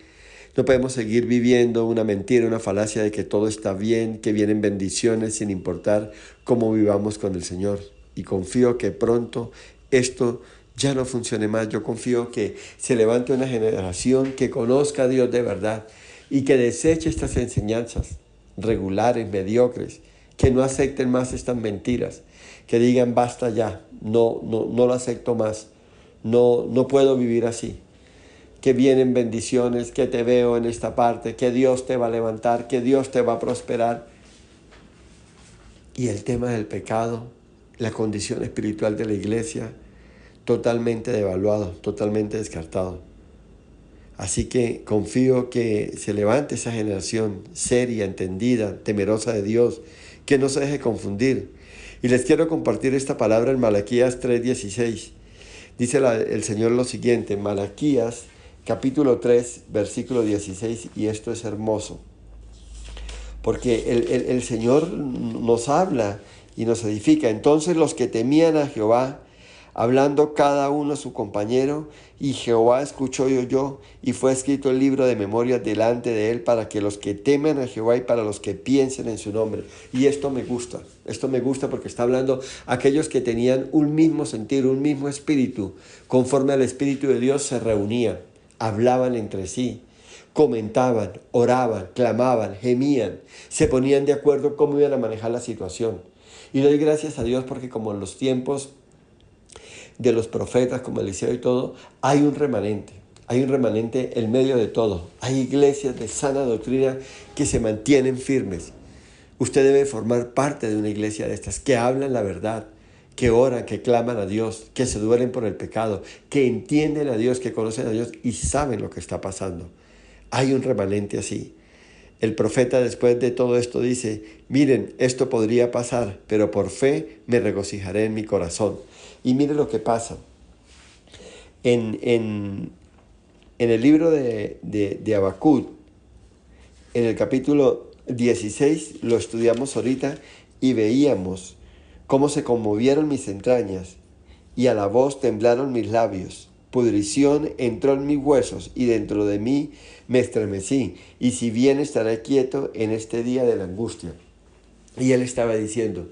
No podemos seguir viviendo una mentira, una falacia de que todo está bien, que vienen bendiciones sin importar cómo vivamos con el Señor. Y confío que pronto esto ya no funcione más. Yo confío que se levante una generación que conozca a Dios de verdad y que deseche estas enseñanzas regulares, mediocres, que no acepten más estas mentiras, que digan basta ya, no lo acepto más, no puedo vivir así. Que vienen bendiciones, que te veo en esta parte, que Dios te va a levantar, que Dios te va a prosperar. Y el tema del pecado, la condición espiritual de la iglesia, totalmente devaluado, totalmente descartado. Así que confío que se levante esa generación seria, entendida, temerosa de Dios, que no se deje confundir. Y les quiero compartir esta palabra en Malaquías 3:16. Dice el Señor lo siguiente, Malaquías capítulo 3, versículo 16, y esto es hermoso, porque el Señor nos habla y nos edifica. Entonces los que temían a Jehová, hablando cada uno a su compañero, y Jehová escuchó y oyó, y fue escrito el libro de memorias delante de él, para que los que temen a Jehová y para los que piensen en su nombre. Y esto me gusta porque está hablando a aquellos que tenían un mismo sentir, un mismo espíritu, conforme al Espíritu de Dios se reunían, hablaban entre sí, comentaban, oraban, clamaban, gemían, se ponían de acuerdo cómo iban a manejar la situación. Y doy gracias a Dios porque como en los tiempos de los profetas como Eliseo y todo, hay un remanente en medio de todo. Hay iglesias de sana doctrina que se mantienen firmes. Usted debe formar parte de una iglesia de estas, que hablan la verdad, que oran, que claman a Dios, que se duelen por el pecado, que entienden a Dios, que conocen a Dios y saben lo que está pasando. Hay un remanente así. El profeta después de todo esto dice, miren, esto podría pasar, pero por fe me regocijaré en mi corazón. Y miren lo que pasa. En el libro de Habacuc, en el capítulo 16, lo estudiamos ahorita y veíamos cómo se conmovieron mis entrañas y a la voz temblaron mis labios. Pudrición entró en mis huesos y dentro de mí me estremecí. Y si bien estaré quieto en este día de la angustia. Y él estaba diciendo,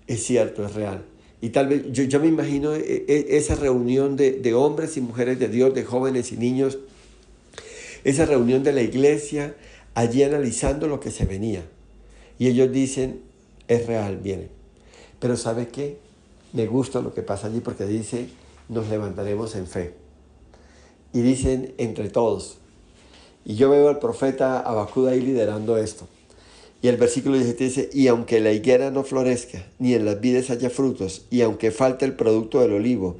es cierto, es real. Y tal vez yo me imagino esa reunión de hombres y mujeres de Dios, de jóvenes y niños, esa reunión de la iglesia, allí analizando lo que se venía. Y ellos dicen, es real, viene. Pero ¿sabe qué? Me gusta lo que pasa allí porque dice, nos levantaremos en fe. Y dicen, entre todos. Y yo veo al profeta Habacuc ahí liderando esto. Y el versículo 17 dice, y aunque la higuera no florezca, ni en las vides haya frutos, y aunque falte el producto del olivo,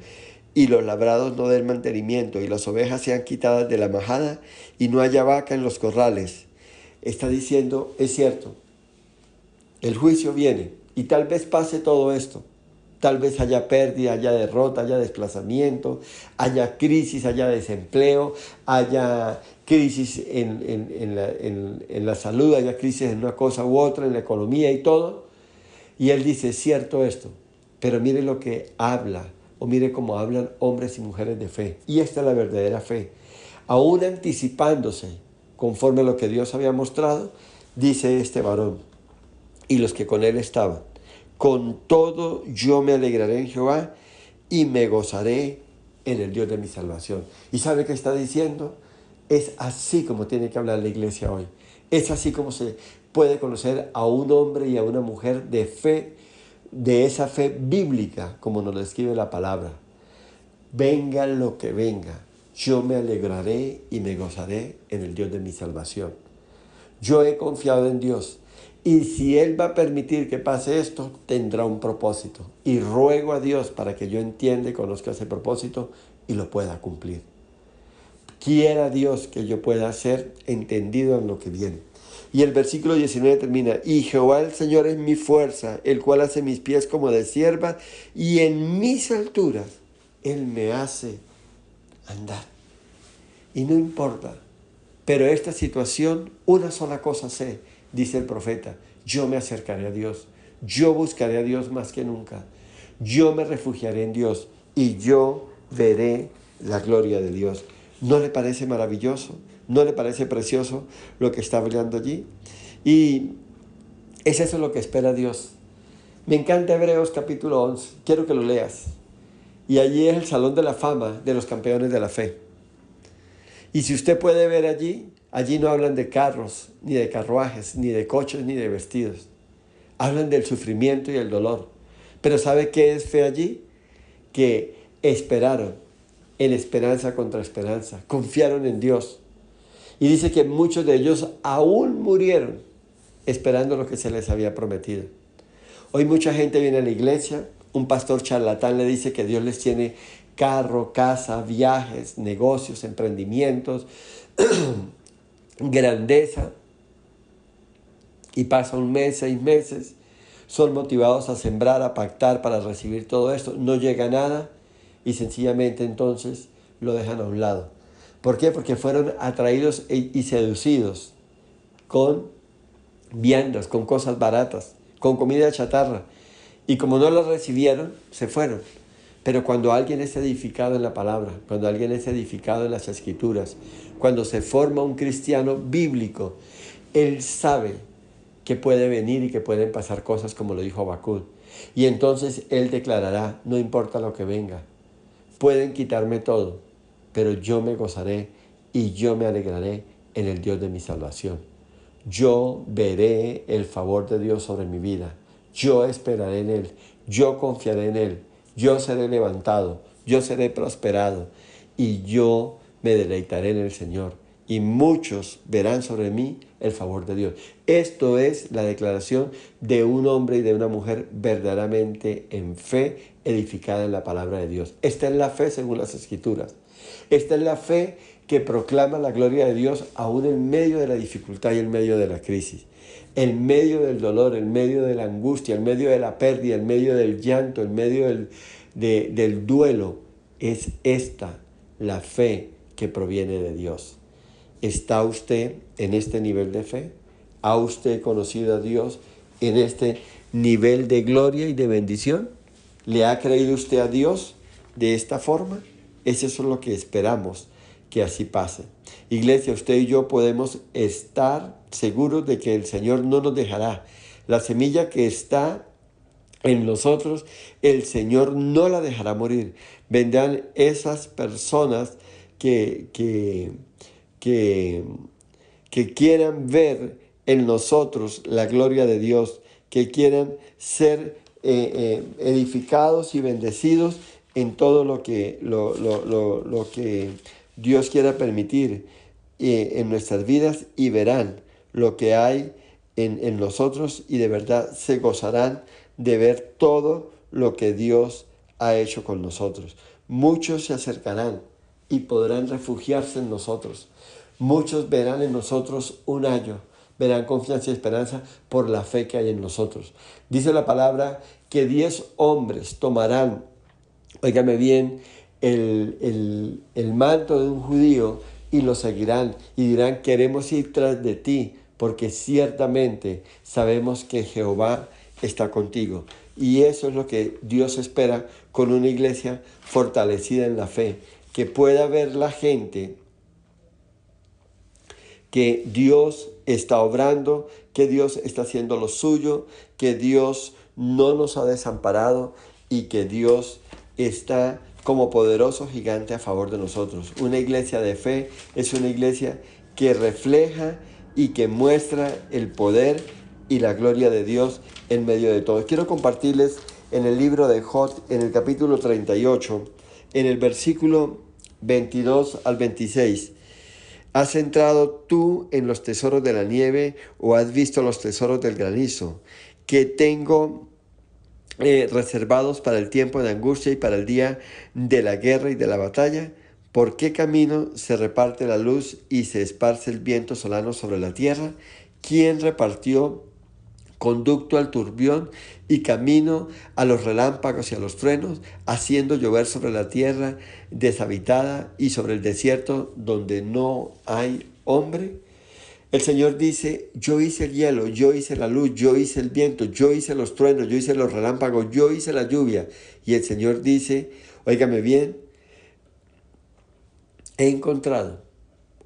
y los labrados no den mantenimiento, y las ovejas sean quitadas de la majada, y no haya vaca en los corrales. Está diciendo, es cierto, el juicio viene, y tal vez pase todo esto. Tal vez haya pérdida, haya derrota, haya desplazamiento, haya crisis, haya desempleo, haya crisis en la salud, haya crisis en una cosa u otra, en la economía y todo. Y él dice, es cierto esto, pero mire lo que habla, o mire cómo hablan hombres y mujeres de fe. Y esta es la verdadera fe. Aún anticipándose, conforme a lo que Dios había mostrado, dice este varón, y los que con él estaban, con todo yo me alegraré en Jehová y me gozaré en el Dios de mi salvación. ¿Y sabe qué está diciendo? Es así como tiene que hablar la iglesia hoy. Es así como se puede conocer a un hombre y a una mujer de fe, de esa fe bíblica, como nos lo describe la palabra. Venga lo que venga, yo me alegraré y me gozaré en el Dios de mi salvación. Yo he confiado en Dios. Y si Él va a permitir que pase esto, tendrá un propósito. Y ruego a Dios para que yo entienda y conozca ese propósito y lo pueda cumplir. Quiera Dios que yo pueda ser entendido en lo que viene. Y el versículo 19 termina, y Jehová el Señor es mi fuerza, el cual hace mis pies como de sierva, y en mis alturas Él me hace andar. Y no importa Pero esta situación, una sola cosa sé, dice el profeta: yo me acercaré a Dios, yo buscaré a Dios más que nunca, yo me refugiaré en Dios y yo veré la gloria de Dios. ¿No le parece maravilloso? ¿No le parece precioso lo que está hablando allí? Y es eso lo que espera Dios. Me encanta Hebreos capítulo 11, quiero que lo leas. Y allí es el salón de la fama de los campeones de la fe. Y si usted puede ver allí no hablan de carros, ni de carruajes, ni de coches, ni de vestidos. Hablan del sufrimiento y el dolor. Pero ¿sabe qué es fe allí? Que esperaron en esperanza contra esperanza. Confiaron en Dios. Y dice que muchos de ellos aún murieron esperando lo que se les había prometido. Hoy mucha gente viene a la iglesia, un pastor charlatán le dice que Dios les tiene carro, casa, viajes, negocios, emprendimientos, grandeza. Y pasa un mes, 6 meses, son motivados a sembrar, a pactar para recibir todo esto. No llega nada y sencillamente entonces lo dejan a un lado. ¿Por qué? Porque fueron atraídos y seducidos con viandas, con cosas baratas, con comida chatarra. Y como no la recibieron, se fueron. Pero cuando alguien es edificado en la palabra, cuando alguien es edificado en las escrituras, cuando se forma un cristiano bíblico, él sabe que puede venir y que pueden pasar cosas como lo dijo Habacuc. Y entonces él declarará: no importa lo que venga, pueden quitarme todo, pero yo me gozaré y yo me alegraré en el Dios de mi salvación. Yo veré el favor de Dios sobre mi vida. Yo esperaré en Él. Yo confiaré en Él. Yo seré levantado. Yo seré prosperado. Y yo me deleitaré en el Señor. Y muchos verán sobre mí el favor de Dios. Esto es la declaración de un hombre y de una mujer verdaderamente en fe, edificada en la palabra de Dios. Esta es la fe según las Escrituras. Esta es la fe que proclama la gloria de Dios aún en medio de la dificultad y en medio de la crisis. En medio del dolor, en medio de la angustia, en medio de la pérdida, en medio del llanto, en medio del duelo. Es esta la fe que proviene de Dios. ¿Está usted en este nivel de fe? ¿Ha usted conocido a Dios en este nivel de gloria y de bendición? ¿Le ha creído usted a Dios de esta forma? Eso es lo que esperamos que así pase. Iglesia, usted y yo podemos estar seguros de que el Señor no nos dejará. La semilla que está en nosotros, el Señor no la dejará morir. Vendrán esas personas que quieran ver en nosotros la gloria de Dios, que quieran ser edificados y bendecidos en todo lo que Dios quiera permitir en nuestras vidas, y verán lo que hay en nosotros y de verdad se gozarán de ver todo lo que Dios ha hecho con nosotros. Muchos se acercarán y podrán refugiarse en nosotros. Muchos verán en nosotros un ayo, verán confianza y esperanza por la fe que hay en nosotros. Dice la palabra que 10 hombres tomarán, óigame bien, el manto de un judío y lo seguirán y dirán: queremos ir tras de ti, porque ciertamente sabemos que Jehová está contigo. Y eso es lo que Dios espera con una iglesia fortalecida en la fe, que pueda ver la gente que Dios está obrando, que Dios está haciendo lo suyo, que Dios no nos ha desamparado y que Dios está como poderoso gigante a favor de nosotros. Una iglesia de fe es una iglesia que refleja y que muestra el poder y la gloria de Dios en medio de todo. Quiero compartirles en el libro de Job, en el capítulo 38, en el versículo 22 al 26. ¿Has entrado tú en los tesoros de la nieve o has visto los tesoros del granizo que tengo reservados para el tiempo de angustia y para el día de la guerra y de la batalla? ¿Por qué camino se reparte la luz y se esparce el viento solano sobre la tierra? ¿Quién repartió conducto al turbión y camino a los relámpagos y a los truenos, haciendo llover sobre la tierra deshabitada y sobre el desierto donde no hay hombre, el Señor dice, yo hice el hielo, yo hice la luz, yo hice el viento, yo hice los truenos, yo hice los relámpagos, yo hice la lluvia. Y el Señor dice, óigame bien, he encontrado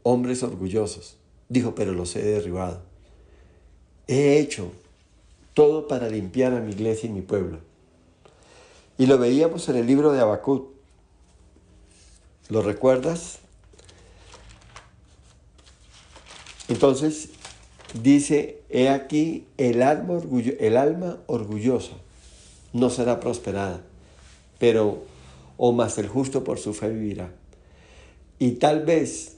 hombres orgullosos. Dijo, pero los he derribado. He hecho todo para limpiar a mi iglesia y mi pueblo. Y lo veíamos en el libro de Habacuc. ¿Lo recuerdas? Entonces dice, he aquí el alma orgullosa no será prosperada, pero o más el justo por su fe vivirá. Y tal vez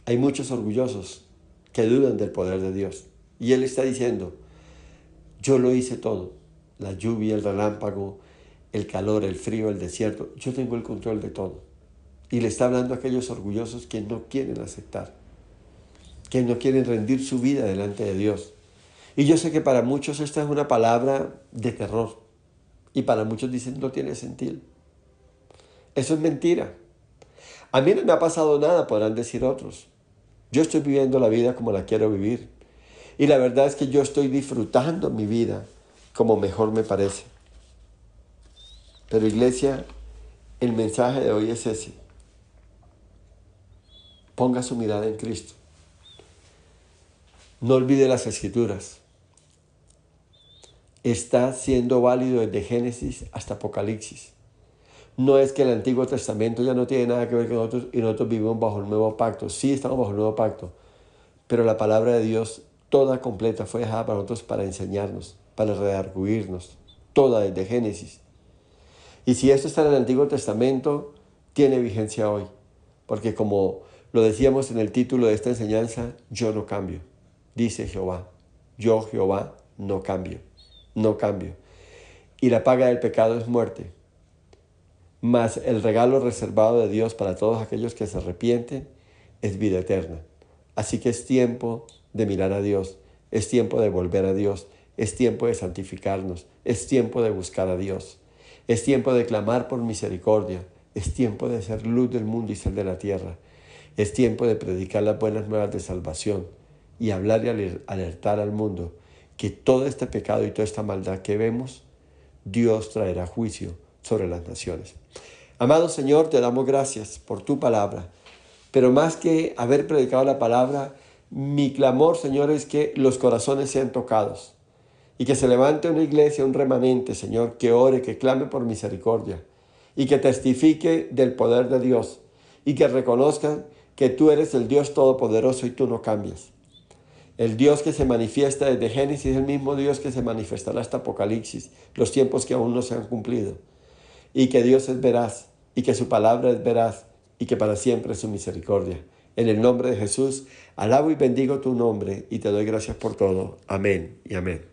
hay muchos orgullosos que dudan del poder de Dios. Y Él está diciendo, yo lo hice todo, la lluvia, el relámpago, el calor, el frío, el desierto, yo tengo el control de todo. Y le está hablando a aquellos orgullosos que no quieren aceptar, que no quieren rendir su vida delante de Dios. Y yo sé que para muchos esta es una palabra de terror. Y para muchos dicen, no tiene sentido. Eso es mentira. A mí no me ha pasado nada, podrán decir otros. Yo estoy viviendo la vida como la quiero vivir. Y la verdad es que yo estoy disfrutando mi vida como mejor me parece. Pero iglesia, el mensaje de hoy es ese. Ponga su mirada en Cristo. No olvide las Escrituras. Está siendo válido desde Génesis hasta Apocalipsis. No es que el Antiguo Testamento ya no tiene nada que ver con nosotros y nosotros vivimos bajo el nuevo pacto. Sí, estamos bajo el nuevo pacto, pero la palabra de Dios toda completa fue dejada para nosotros para enseñarnos, para redarguirnos, toda desde Génesis. Y si esto está en el Antiguo Testamento, tiene vigencia hoy, porque como lo decíamos en el título de esta enseñanza, yo no cambio, dice Jehová. Yo, Jehová, no cambio, no cambio. Y la paga del pecado es muerte. Mas el regalo reservado de Dios para todos aquellos que se arrepienten es vida eterna. Así que es tiempo de mirar a Dios, es tiempo de volver a Dios, es tiempo de santificarnos, es tiempo de buscar a Dios, es tiempo de clamar por misericordia, es tiempo de ser luz del mundo y sal de la tierra, es tiempo de predicar las buenas nuevas de salvación y hablar y alertar al mundo que todo este pecado y toda esta maldad que vemos, Dios traerá juicio sobre las naciones. Amado Señor, te damos gracias por tu palabra, pero más que haber predicado la palabra, mi clamor, Señor, es que los corazones sean tocados y que se levante una iglesia, un remanente, Señor, que ore, que clame por misericordia y que testifique del poder de Dios y que reconozcan que tú eres el Dios todopoderoso y tú no cambias. El Dios que se manifiesta desde Génesis es el mismo Dios que se manifestará hasta Apocalipsis, los tiempos que aún no se han cumplido. Y que Dios es veraz, y que su palabra es veraz, y que para siempre es su misericordia. En el nombre de Jesús, alabo y bendigo tu nombre, y te doy gracias por todo. Amén y amén.